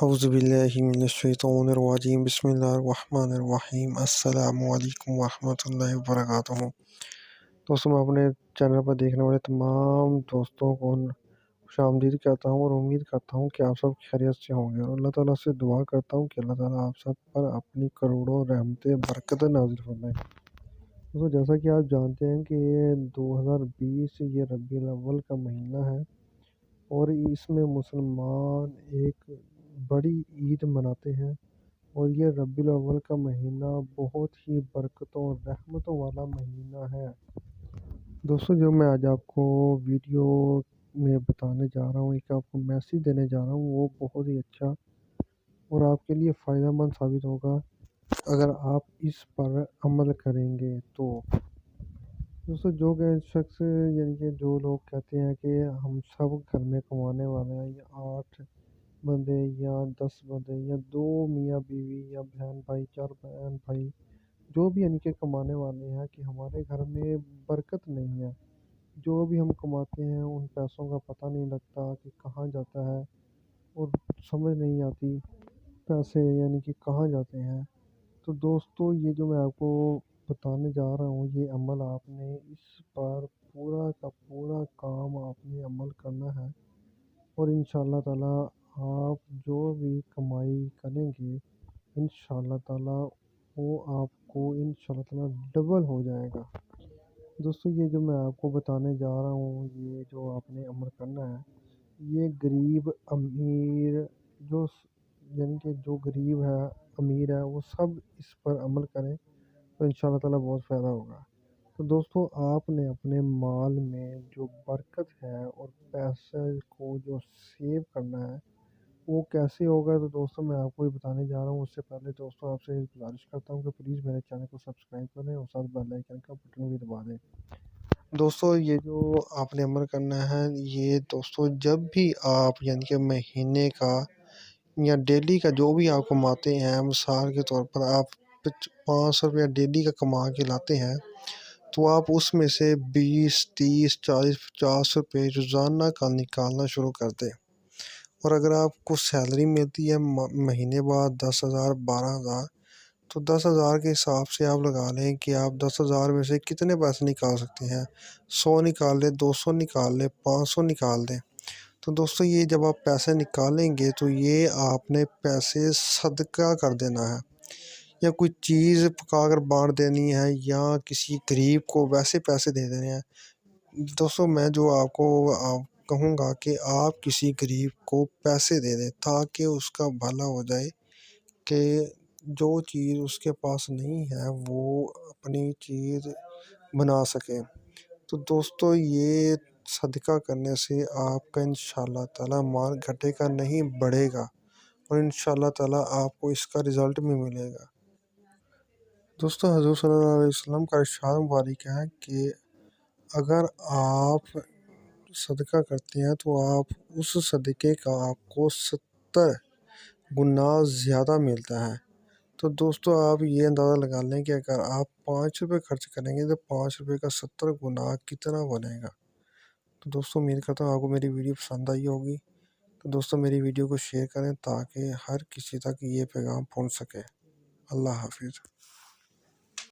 اعوذ باللہ من الشیطان الرجیم بسم اللہ الرحمن الرحیم السلام علیکم ورحمۃ اللہ وبرکاتہ۔ دوستوں، میں اپنے چینل پر دیکھنے والے تمام دوستوں کو خوش آمدید کہتا ہوں اور امید کرتا ہوں کہ آپ سب خیریت سے ہوں گے، اور اللہ تعالیٰ سے دعا کرتا ہوں کہ اللہ تعالیٰ آپ سب پر اپنی کروڑوں رحمتیں برکتیں نازل فرمائے۔ دوستوں، جیسا کہ آپ جانتے ہیں کہ یہ 2020 یہ ربیع الاول کا مہینہ ہے، اور اس میں مسلمان ایک بڑی عید مناتے ہیں، اور یہ ربیع الاول کا مہینہ بہت ہی برکتوں اور رحمتوں والا مہینہ ہے۔ دوستوں، جو میں آج آپ کو ویڈیو میں بتانے جا رہا ہوں، ایک آپ کو میسیج دینے جا رہا ہوں، وہ بہت ہی اچھا اور آپ کے لیے فائدہ مند ثابت ہوگا اگر آپ اس پر عمل کریں گے تو۔ دوستوں، جو کہ شخص یعنی کہ جو لوگ کہتے ہیں کہ ہم سب گھر میں کمانے والے ہیں، یا 8 بندے یا 10 بندے یا 2 میاں بیوی یا بہن بھائی، 4 بہن بھائی، جو بھی یعنی کہ کمانے والے ہیں، کہ ہمارے گھر میں برکت نہیں ہے، جو بھی ہم کماتے ہیں ان پیسوں کا پتہ نہیں لگتا کہ کہاں جاتا ہے، اور سمجھ نہیں آتی پیسے یعنی کہ کہاں جاتے ہیں۔ تو دوستو، یہ جو میں آپ کو بتانے جا رہا ہوں، یہ عمل آپ نے اس پر پورا کا پورا کام آپ نے عمل کرنا ہے، اور انشاءاللہ تعالیٰ آپ جو بھی کمائی کریں گے انشاءاللہ تعالیٰ وہ آپ کو انشاءاللہ تعالیٰ ڈبل ہو جائے گا۔ دوستو، یہ جو میں آپ کو بتانے جا رہا ہوں، یہ جو آپ نے عمل کرنا ہے، یہ غریب امیر یعنی کہ جو غریب ہے امیر ہے، وہ سب اس پر عمل کریں تو انشاءاللہ تعالیٰ بہت فائدہ ہوگا۔ تو دوستو، آپ نے اپنے مال میں جو برکت ہے اور پیسے کو جو سیو کرنا ہے وہ کیسے ہوگا، تو دوستو میں آپ کو یہ بتانے جا رہا ہوں۔ اس سے پہلے دوستو آپ سے گزارش کرتا ہوں کہ پلیز میرے چینل کو سبسکرائب کریں اور ساتھ بیل آئیکن کا بٹن بھی دبا دیں۔ دوستو، یہ جو آپ نے عمل کرنا ہے، یہ دوستو جب بھی آپ یعنی کہ مہینے کا یا ڈیلی کا جو بھی آپ کماتے ہیں، مثال کے طور پر آپ 500 روپیہ ڈیلی کا کما کے لاتے ہیں، تو آپ اس میں سے 20 30 40 50 روپے روزانہ کا نکالنا شروع کر دیں۔ اور اگر آپ کو سیلری ملتی ہے مہینے بعد 10,000 12,000، تو 10,000 کے حساب سے آپ لگا لیں کہ آپ 10,000 میں سے کتنے پیسے نکال سکتے ہیں۔ 100 نکال لیں، 200 نکال لیں، 500 نکال دیں۔ تو دوستو، یہ جب آپ پیسے نکالیں گے تو یہ آپ نے پیسے صدقہ کر دینا ہے، یا کوئی چیز پکا کر بانٹ دینی ہے، یا کسی غریب کو ویسے پیسے دے دینے ہیں۔ دوستو، میں جو آپ کو کہوں گا کہ آپ کسی غریب کو پیسے دے دیں تاکہ اس کا بھلا ہو جائے، کہ جو چیز اس کے پاس نہیں ہے وہ اپنی چیز بنا سکے۔ تو دوستو، یہ صدقہ کرنے سے آپ کا انشاءاللہ تعالیٰ مال گھٹے گا نہیں، بڑھے گا، اور انشاءاللہ تعالیٰ آپ کو اس کا رزلٹ بھی ملے گا۔ دوستو، حضور صلی اللہ علیہ وسلم کا ارشاد مبارک ہے کہ اگر آپ صدقہ کرتے ہیں تو آپ اس صدقے کا آپ کو 70 گنا زیادہ ملتا ہے۔ تو دوستو، آپ یہ اندازہ لگا لیں کہ اگر آپ 5 روپے خرچ کریں گے تو 5 روپے کا 70 گنا کتنا بنے گا۔ تو دوستو، امید کرتا ہوں آپ کو میری ویڈیو پسند آئی ہوگی۔ تو دوستو، میری ویڈیو کو شیئر کریں تاکہ ہر کسی تک یہ پیغام پہنچ سکے۔ اللہ حافظ۔